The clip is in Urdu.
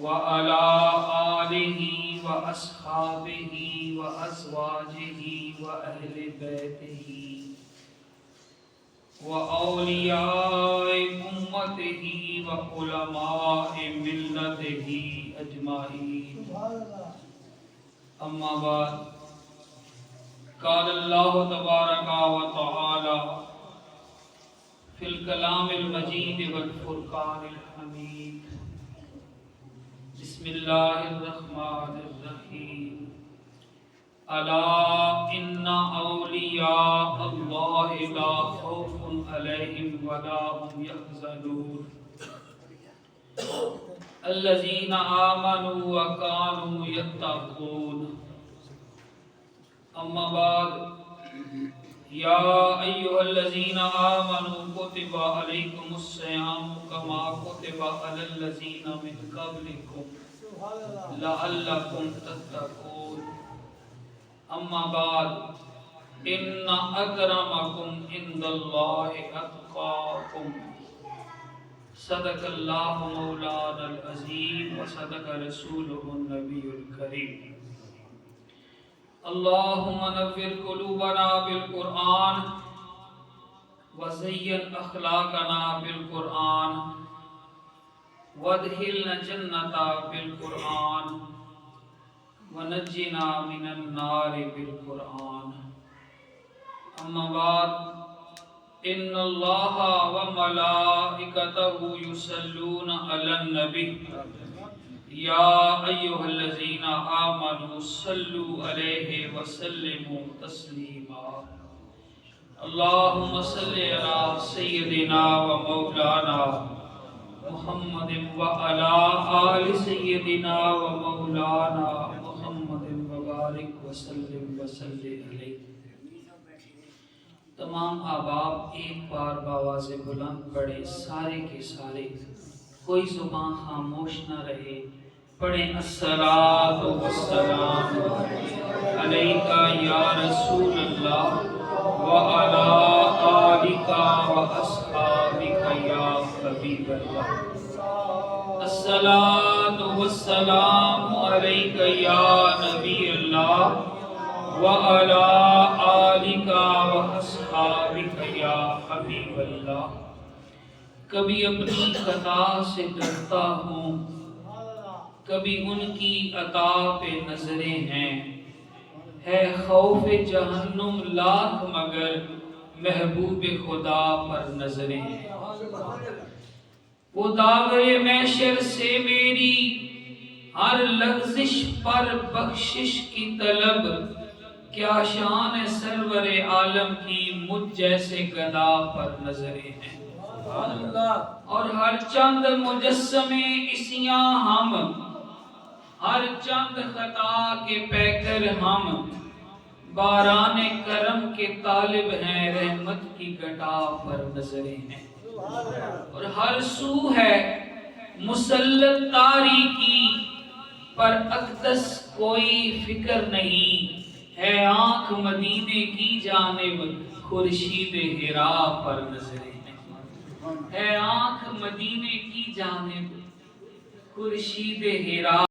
وعلى آله وأصحابه وأزواجه وأهل بيته وأولياء أمته وعلماء ملته أجمعين. أما بعد، قال الله تبارك وتعالى في الكلام المجيد والفرقان الحميد. بسم الله الرحمن الرحيم. ألا إن أولياء الله لا خوف عليهم ولا هم يحزنون الذين آمنوا وكانوا يتقون. أما بعد، يا أيها الذين آمنوا كتب عليكم الصيام كما كتب على الذين من قبلكم لعلكم تتقون. أما بعد، إن أكرمكم عند الله أتقاكم. صدق الله مولانا العظيم وصدق رسوله النبي الكريم. اللهم نور قلوبنا بالقرآن وزين أخلاقنا بالقرآن وادخلنا الجنة بالقرآن ونجنا من النار بالقرآن. أما بعد، إن الله وملائكته يصلون على النبي يا أيها الذين آمنوا صلوا عليه وسلموا تسليما. اللهم صل على سيدنا ومولانا محمد وعلى آل سيدنا ومولانا محمد وبارك وسلم علیہ. تمام احباب ایک بار بآواز بلند پڑھیں، سارے کے سارے، کوئی زبان خاموش نہ رہے. پڑھیں الصلاۃ والسلام علیک یا رسول اللہ وعلی آلک واصحابک یا حبیب اللہ. الصلاۃ والسلام علیک یا نبی اللہ وعلی آلک واصحابک یا حبیب اللہ. کبھی اپنی خطا سے ڈرتا ہوں، کبھی ان کی عطا پہ نظریں ہیں. ہے خوف جہنم لاکھ مگر محبوب خدا پر نظریں ہیں. وہ داغے محشر سے میری ہر لغزش پر بخشش کی طلب. کیا شان سرور عالم کی مجھ جیسے گدا پر نظریں ہیں. اور ہر چند مجسمے اسیاں ہم، ہر چند خطا کے پیکر ہم. باران کرم کے طالب ہیں، رحمت کی گھٹا پر نظریں ہیں. اور ہر سو ہے مسلط تاریکی پر اقدس کوئی فکر نہیں. ہے آنکھ مدینے کی جانب خورشید حرا پر نظریں ہیں. ہے آنکھ مدینے کی جانب خورشید حرا